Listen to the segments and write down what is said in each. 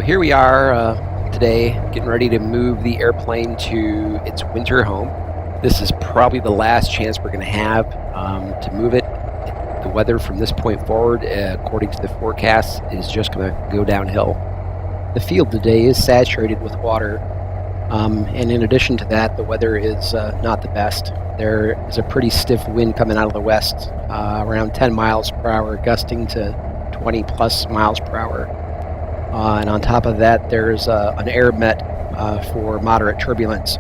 Here we are today, getting ready to move the airplane to its winter home. This is probably the last chance we're going to have to move it. The weather from this point forward, according to the forecast, is just going to go downhill. The field today is saturated with water, and in addition to that, the weather is not the best. There is a pretty stiff wind coming out of the west, around 10 miles per hour, gusting to 20 plus miles per hour. And on top of that, there's an Airmet for moderate turbulence.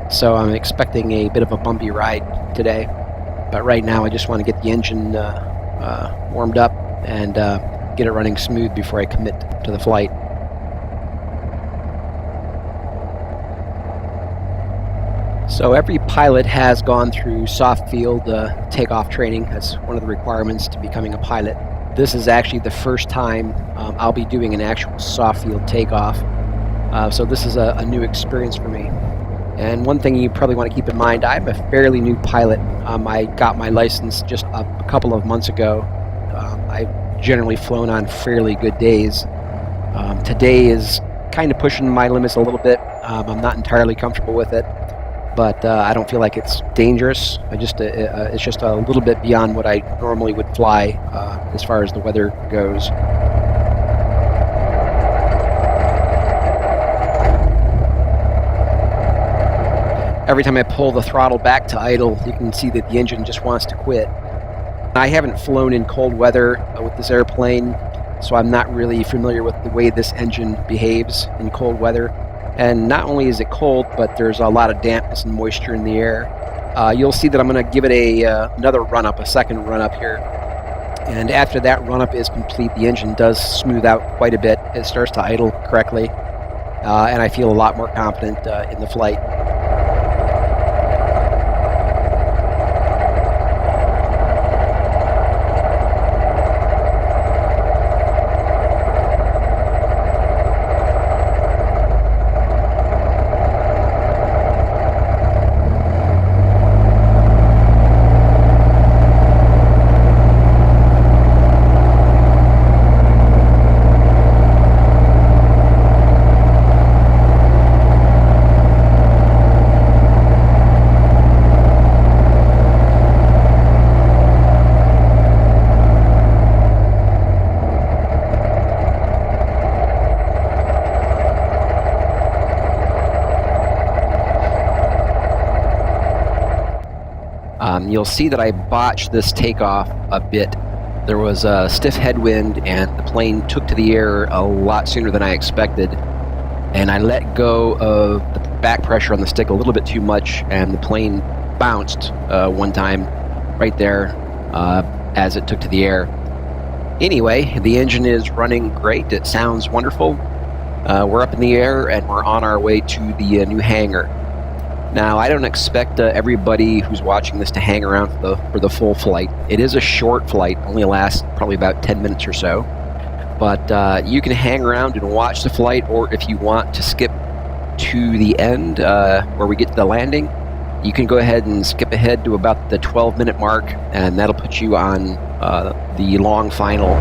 So I'm expecting a bit of a bumpy ride today. But right now, I just want to get the engine warmed up and get it running smooth before I commit to the flight. So every pilot has gone through soft field takeoff training. That's one of the requirements to becoming a pilot. This is actually the first time I'll be doing an actual soft field takeoff. So this is a new experience for me. And one thing you probably want to keep in mind, I'm a fairly new pilot. I got my license just a couple of months ago. I've generally flown on fairly good days. Today is kind of pushing my limits a little bit. I'm not entirely comfortable with it, but I don't feel like it's dangerous. It's just a little bit beyond what I normally would fly as far as the weather goes. Every time I pull the throttle back to idle, you can see that the engine just wants to quit. I haven't flown in cold weather with this airplane, so I'm not really familiar with the way this engine behaves in cold weather. And not only is it cold, but there's a lot of dampness and moisture in the air. You'll see that I'm going to give it another run-up, a second run-up here. And after that run-up is complete, the engine does smooth out quite a bit. It starts to idle correctly, and I feel a lot more confident in the flight. You'll see that I botched this takeoff a bit. There was a stiff headwind and the plane took to the air a lot sooner than I expected. And I let go of the back pressure on the stick a little bit too much, and the plane bounced one time right there as it took to the air. Anyway, the engine is running great. It sounds wonderful. We're up in the air and we're on our way to the new hangar. Now, I don't expect everybody who's watching this to hang around for the full flight. It is a short flight, only lasts probably about 10 minutes or so. But you can hang around and watch the flight, or if you want to skip to the end where we get to the landing, you can go ahead and skip ahead to about the 12-minute mark, and that'll put you on the long final.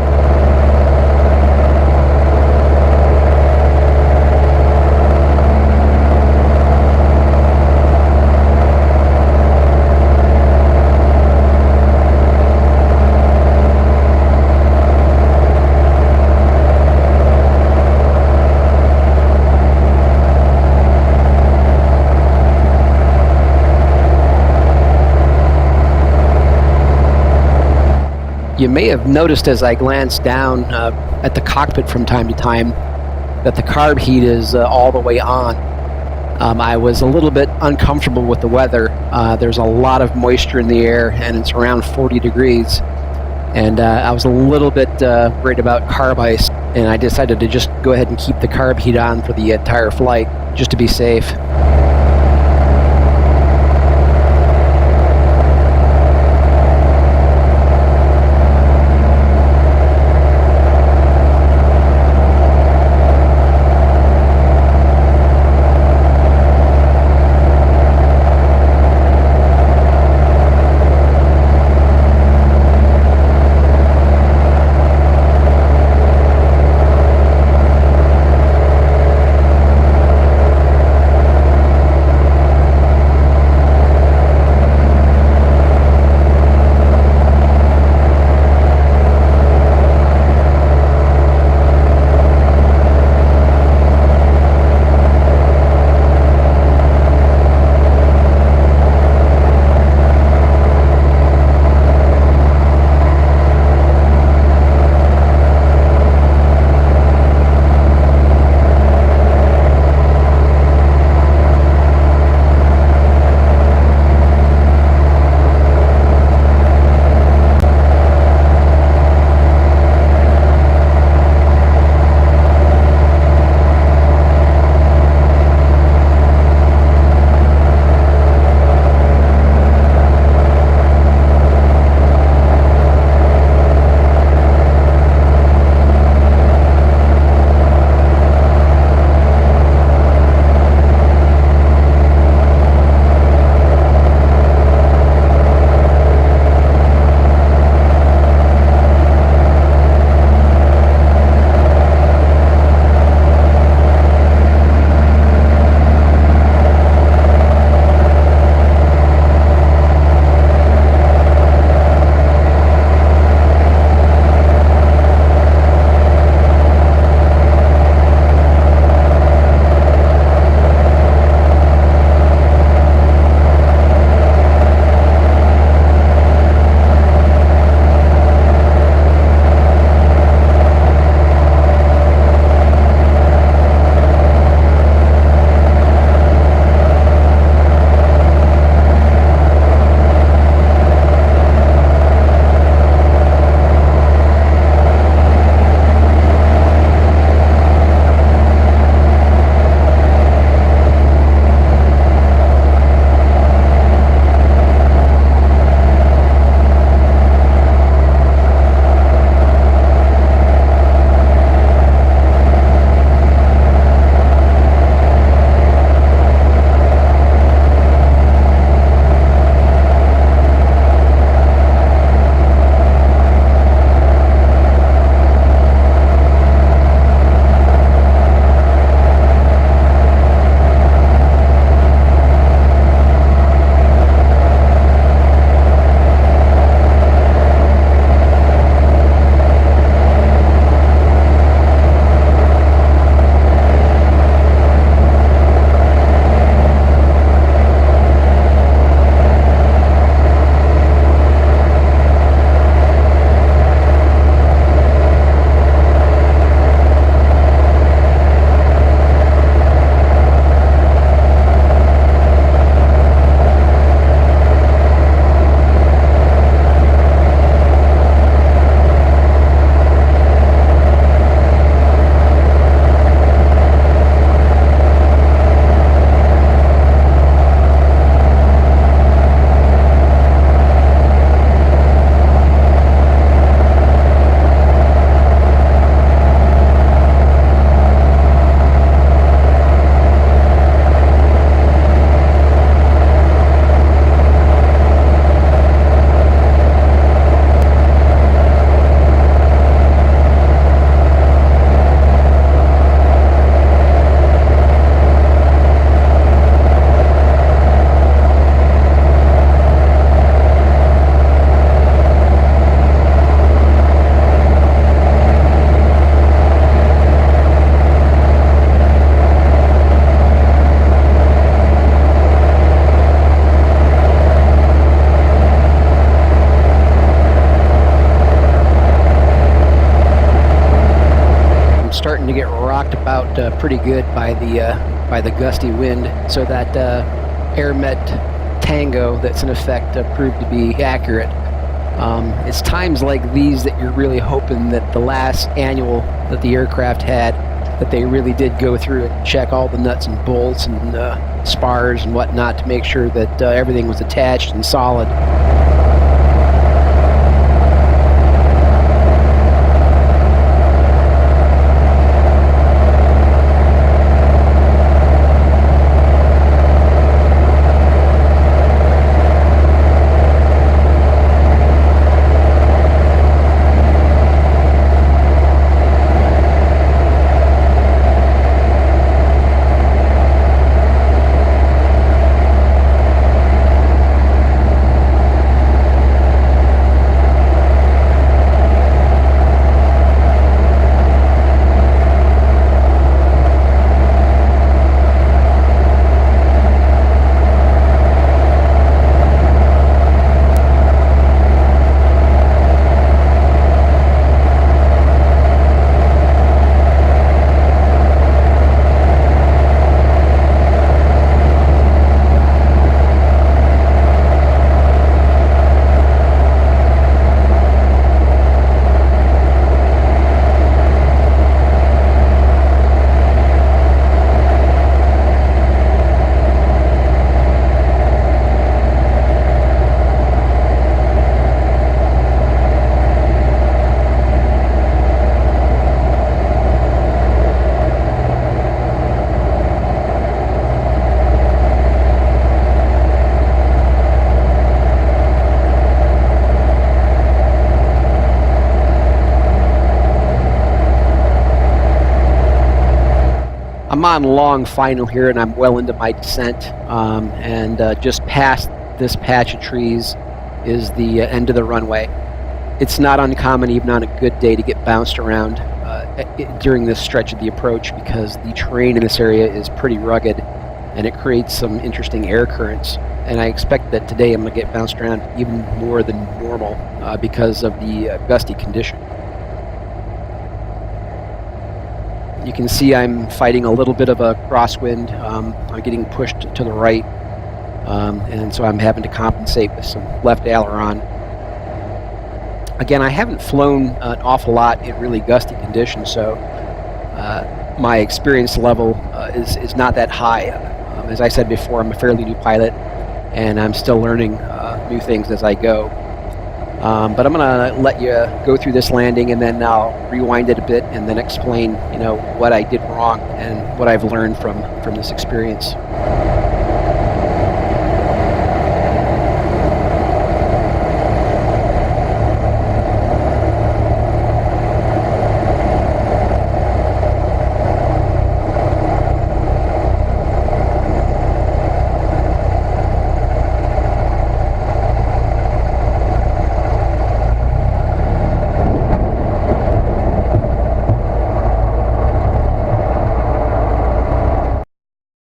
You may have noticed as I glanced down at the cockpit from time to time that the carb heat is all the way on. I was a little bit uncomfortable with the weather. There's a lot of moisture in the air and it's around 40 degrees. And I was a little bit worried about carb ice, and I decided to just go ahead and keep the carb heat on for the entire flight just to be safe. knocked about pretty good by the gusty wind, so that Airmet Tango that's in effect proved to be accurate. It's times like these that you're really hoping that the last annual that the aircraft had, that they really did go through and check all the nuts and bolts and spars and whatnot to make sure that everything was attached and solid. I'm on long final here, and I'm well into my descent, and just past this patch of trees is the end of the runway. It's not uncommon, even on a good day, to get bounced around during this stretch of the approach, because the terrain in this area is pretty rugged and it creates some interesting air currents. And I expect that today I'm going to get bounced around even more than normal because of the gusty condition. You can see I'm fighting a little bit of a crosswind. I'm getting pushed to the right, and so I'm having to compensate with some left aileron. Again, I haven't flown an awful lot in really gusty conditions, so my experience level is not that high. As I said before, I'm a fairly new pilot, and I'm still learning new things as I go. But I'm going to let you go through this landing, and then I'll rewind it a bit and then explain, what I did wrong and what I've learned from this experience.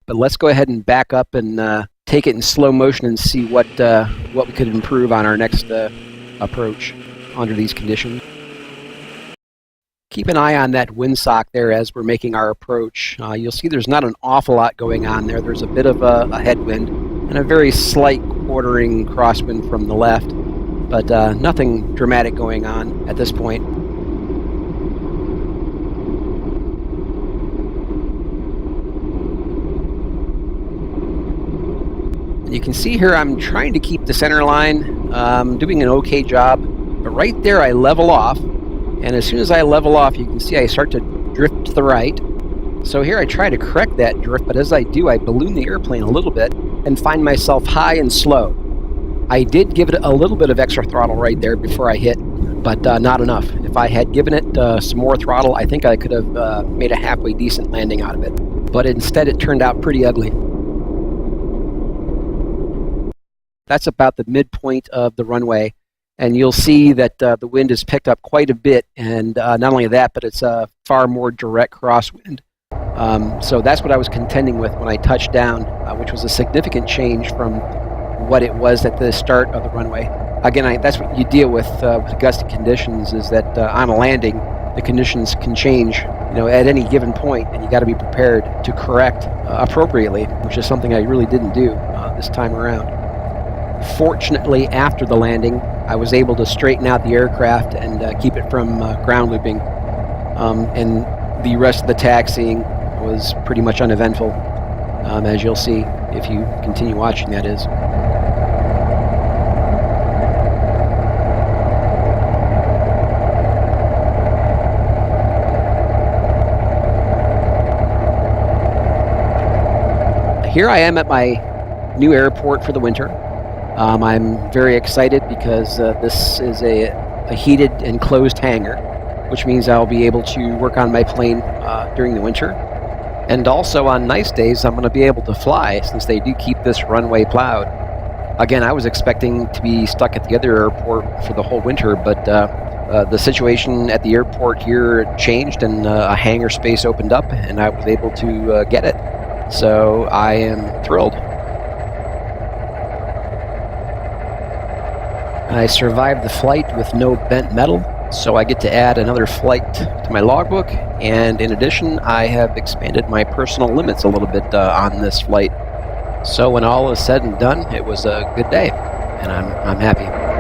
But let's go ahead and back up and take it in slow motion and see what we could improve on our next approach under these conditions. Keep an eye on that windsock there as we're making our approach. You'll see there's not an awful lot going on there. There's a bit of a headwind and a very slight quartering crosswind from the left, but nothing dramatic going on at this point. You can see here I'm trying to keep the center line, doing an okay job, but right there I level off, and as soon as I level off, you can see I start to drift to the right. So here I try to correct that drift, but as I do, I balloon the airplane a little bit and find myself high and slow. I did give it a little bit of extra throttle right there before I hit, but not enough. If I had given it some more throttle, I think I could have made a halfway decent landing out of it. But instead it turned out pretty ugly. That's about the midpoint of the runway, and you'll see that the wind has picked up quite a bit, and not only that, but it's a far more direct crosswind. So that's what I was contending with when I touched down, which was a significant change from what it was at the start of the runway. Again, that's what you deal with gusty conditions, is that on a landing, the conditions can change, at any given point, and you got to be prepared to correct appropriately, which is something I really didn't do this time around. Fortunately, after the landing, I was able to straighten out the aircraft and keep it from ground looping, and the rest of the taxiing was pretty much uneventful, as you'll see if you continue watching, that is. Here I am at my new airport for the winter. I'm very excited because this is a heated and closed hangar, which means I'll be able to work on my plane during the winter. And also on nice days, I'm going to be able to fly since they do keep this runway plowed. Again, I was expecting to be stuck at the other airport for the whole winter, but the situation at the airport here changed and a hangar space opened up and I was able to get it. So I am thrilled. I survived the flight with no bent metal, so I get to add another flight to my logbook, and in addition, I have expanded my personal limits a little bit on this flight. So when all is said and done, it was a good day, and I'm happy.